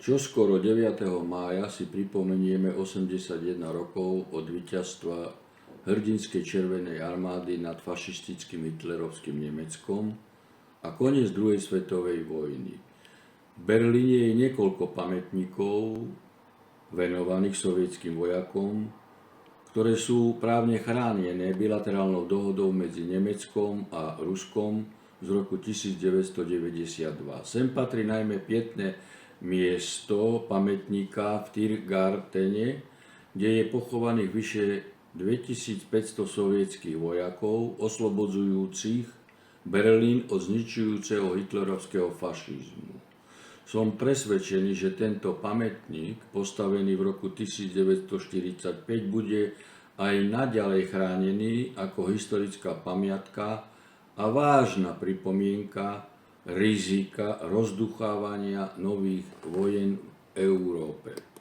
Čoskoro 9. mája si pripomenieme 81 rokov od víťazstva hrdinskej Červenej armády nad fašistickým hitlerovským Nemeckom a koniec druhej svetovej vojny. V Berlíne je niekoľko pamätníkov venovaných sovietským vojakom, ktoré sú právne chránené bilaterálnou dohodou medzi Nemeckom a Ruskom z roku 1992. Sem patrí najmä pietné miesto pamätníka v Tiergartene, kde je pochovaných vyše 2500 sovietských vojakov oslobodzujúcich Berlín od zničujúceho hitlerovského fašizmu. Som presvedčený, že tento pamätník, postavený v roku 1945, bude aj naďalej chránený ako historická pamiatka a vážna pripomienka rizika rozduchávania nových vojen v Európe.